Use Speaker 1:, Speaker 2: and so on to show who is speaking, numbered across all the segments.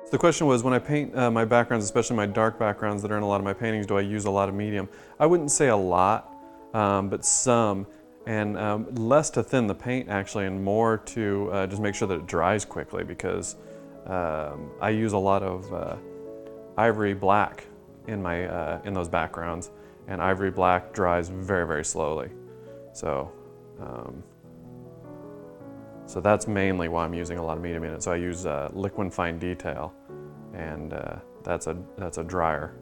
Speaker 1: So the question was, when I paint my backgrounds, especially my dark backgrounds that are in a lot of my paintings, do I use a lot of medium? I wouldn't say a lot, but some, and less to thin the paint actually, and more to just make sure that it dries quickly, because I use a lot of ivory black in my in those backgrounds, and ivory black dries very, very slowly. So so that's mainly why I'm using a lot of medium in it. So I use liquid fine detail, and that's a dryer,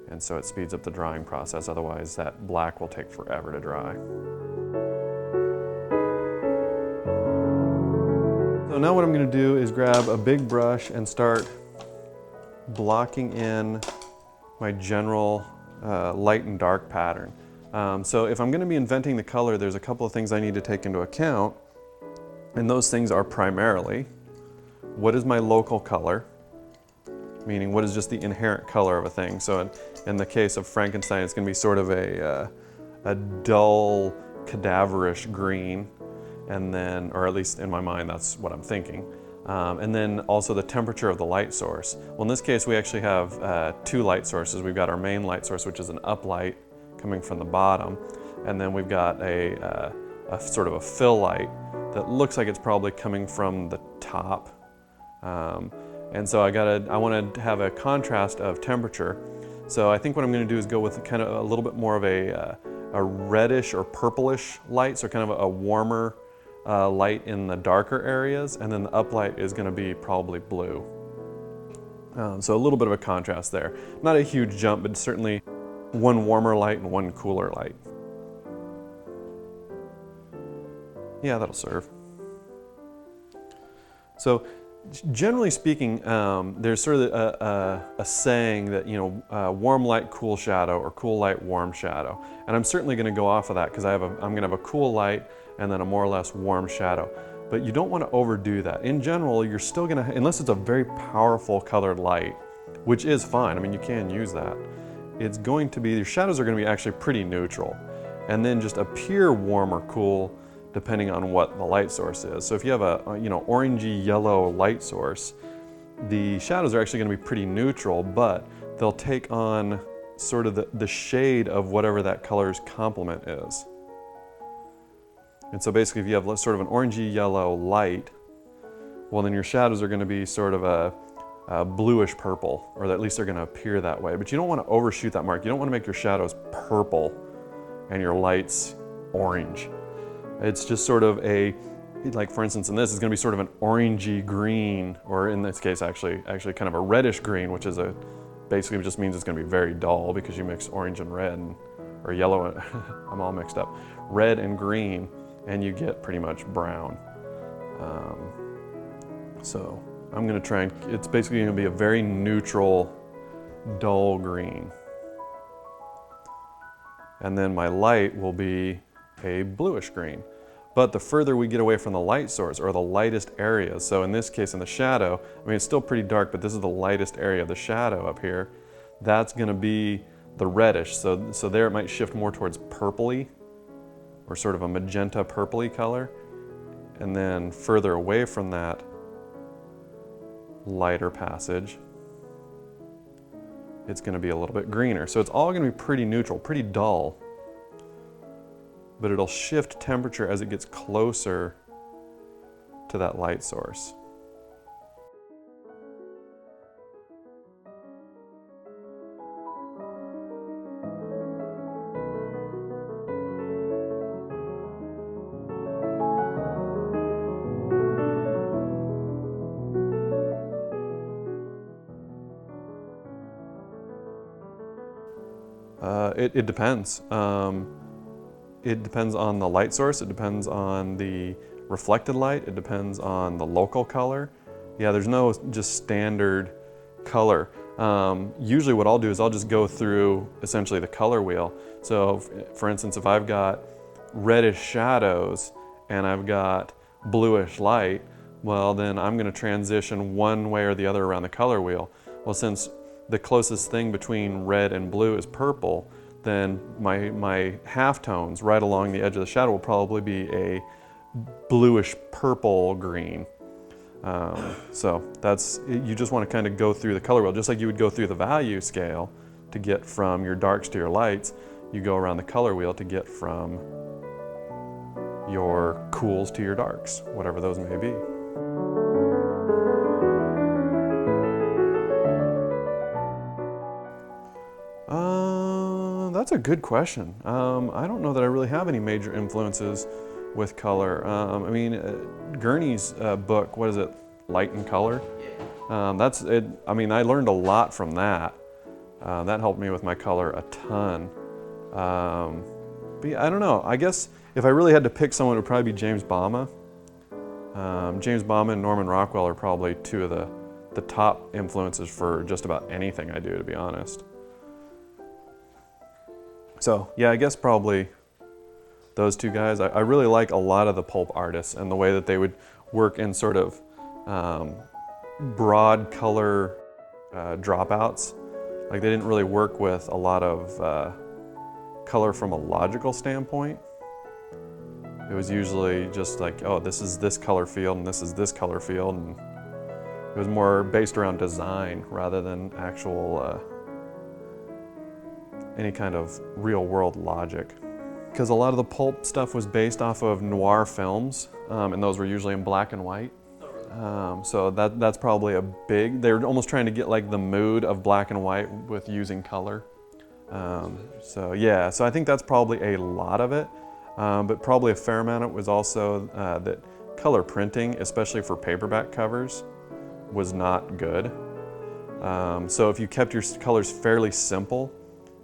Speaker 1: and so it speeds up the drying process. Otherwise, that black will take forever to dry. So now what I'm going to do is grab a big brush and start blocking in my general light and dark pattern. So if I'm going to be inventing the color, there's a couple of things I need to take into account. And those things are primarily, what is my local color? Meaning, what is just the inherent color of a thing? So in the case of Frankenstein, it's going to be sort of a dull, cadaverish green, and then, or at least in my mind, that's what I'm thinking. And then also the temperature of the light source. Well, in this case, we actually have two light sources. We've got our main light source, which is an uplight coming from the bottom, and then we've got a sort of a fill light that looks like it's probably coming from the top. And so I want to have a contrast of temperature. So I think what I'm going to do is go with kind of a little bit more of a reddish or purplish light, so kind of a warmer light in the darker areas, and then the uplight is going to be probably blue. So a little bit of a contrast there. Not a huge jump, but certainly one warmer light and one cooler light. Yeah, that'll serve. So generally speaking, there's sort of a saying that, you know, warm light, cool shadow, or cool light, warm shadow. And I'm certainly going to go off of that, because I'm going to have a cool light and then a more or less warm shadow. But you don't want to overdo that. In general, you're still going to, unless it's a very powerful colored light, which is fine. I mean, you can use that. It's going to be, your shadows are going to be actually pretty neutral, and then just appear warm or cool depending on what the light source is. So if you have a orangey yellow light source, the shadows are actually going to be pretty neutral, but they'll take on sort of the shade of whatever that color's complement is. And so basically, if you have sort of an orangey yellow light, well, then your shadows are going to be sort of a bluish purple, or at least they're going to appear that way. But you don't want to overshoot that mark. You don't want to make your shadows purple and your lights orange. It's just sort of like for instance in this, it's going to be sort of an orangey green, or in this case actually kind of a reddish green, which is basically just means it's going to be very dull, because you mix orange and red, or yellow, I'm all mixed up, red and green, and you get pretty much brown. So I'm going to try and, it's basically going to be a very neutral, dull green. And then my light will be a bluish green. But the further we get away from the light source, or the lightest areas, so in this case in the shadow, I mean it's still pretty dark, but this is the lightest area of the shadow up here, that's going to be the reddish. So there it might shift more towards purpley, or sort of a magenta purpley color. And then further away from that lighter passage, it's going to be a little bit greener. So it's all going to be pretty neutral, pretty dull. But it'll shift temperature as it gets closer to that light source. It depends. It depends on the light source, it depends on the reflected light, it depends on the local color. Yeah, there's no just standard color. Usually what I'll do is I'll just go through essentially the color wheel. So for instance, if I've got reddish shadows and I've got bluish light, well then I'm going to transition one way or the other around the color wheel. Well, since the closest thing between red and blue is purple, then my halftones right along the edge of the shadow will probably be a bluish purple green. So you just want to kind of go through the color wheel, just like you would go through the value scale to get from your darks to your lights. You go around the color wheel to get from your cools to your darks, whatever those may be. That's a good question. I don't know that I really have any major influences with color. I mean, Gurney's book, what is it, Light and Color? That's it. I mean, I learned a lot from that. That helped me with my color a ton. But yeah, I don't know. I guess if I really had to pick someone, it would probably be James Bama. James Bama and Norman Rockwell are probably two of the top influences for just about anything I do, to be honest. So yeah, I guess probably those two guys. I really like a lot of the pulp artists and the way that they would work in sort of broad color dropouts. Like they didn't really work with a lot of color from a logical standpoint. It was usually just like, oh, this is this color field and this is this color field, and it was more based around design rather than actual any kind of real world logic. Because a lot of the pulp stuff was based off of noir films, and those were usually in black and white. So that's probably a big, they were almost trying to get like the mood of black and white with using color. So yeah, so I think that's probably a lot of it, but probably a fair amount of it was also that color printing, especially for paperback covers, was not good. So if you kept your colors fairly simple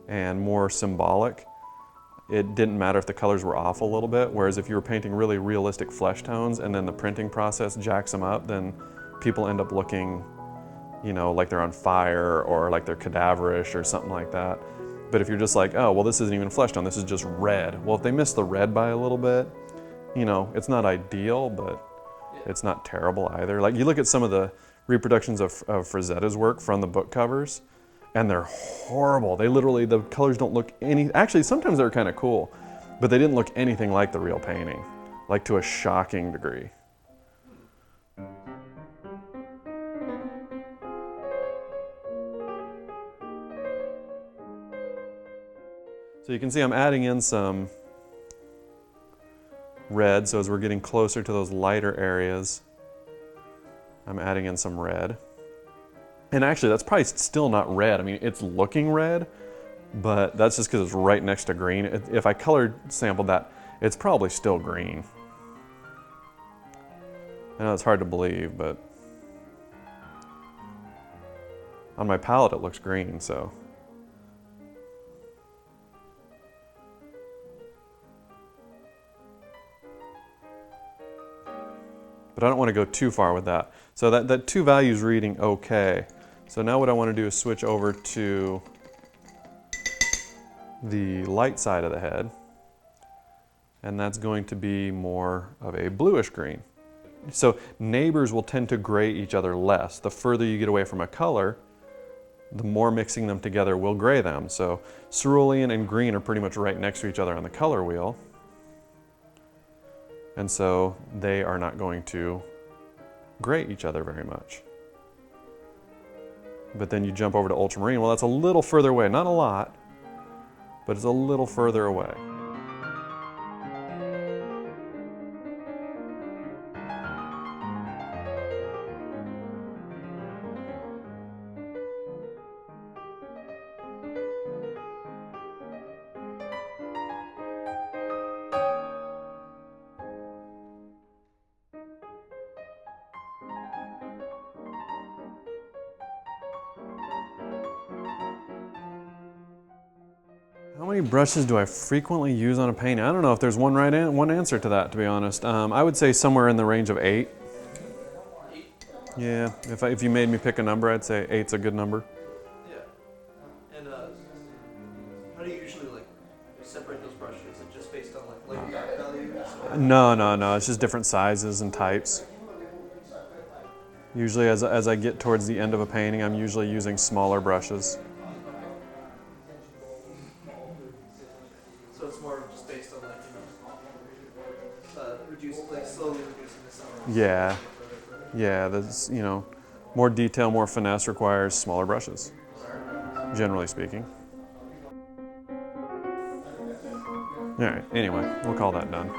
Speaker 1: and more symbolic, it didn't matter if the colors were off a little bit, whereas if you were painting really realistic flesh tones and then the printing process jacks them up, then people end up looking, you know, like they're on fire or like they're cadaverish or something like that. But if you're just like, oh, well, this isn't even flesh tone, this is just red. Well, if they miss the red by a little bit, you know, it's not ideal, but it's not terrible either. Like you look at some of the reproductions of Frazetta's work from the book covers, and they're horrible. They literally, the colors don't look actually sometimes they're kind of cool, but they didn't look anything like the real painting, like to a shocking degree. So you can see I'm adding in some red, so as we're getting closer to those lighter areas, I'm adding in some red. And actually, that's probably still not red. I mean, it's looking red, but that's just because it's right next to green. If I color sampled that, it's probably still green. I know it's hard to believe, but on my palette it looks green, so. But I don't want to go too far with that. So that two values reading okay. So now what I want to do is switch over to the light side of the head, and that's going to be more of a bluish green. So neighbors will tend to gray each other less. The further you get away from a color, the more mixing them together will gray them. So cerulean and green are pretty much right next to each other on the color wheel, and so they are not going to gray each other very much. But then you jump over to ultramarine. Well, that's a little further away, not a lot, but it's a little further away. How many brushes do I frequently use on a painting? I don't know if there's one answer to that, to be honest. I would say somewhere in the range of 8. Yeah, if you made me pick a number, I'd say 8's a good number.
Speaker 2: Yeah. And how do you usually separate those brushes? Is it just based on light and dark values?
Speaker 1: No. It's just different sizes and types. Usually as I get towards the end of a painting, I'm usually using smaller brushes.
Speaker 2: So it's more just based on slowly reducing the size.
Speaker 1: Yeah. Yeah, there's, you know, more detail, more finesse requires smaller brushes, generally speaking. All right, anyway, we'll call that done.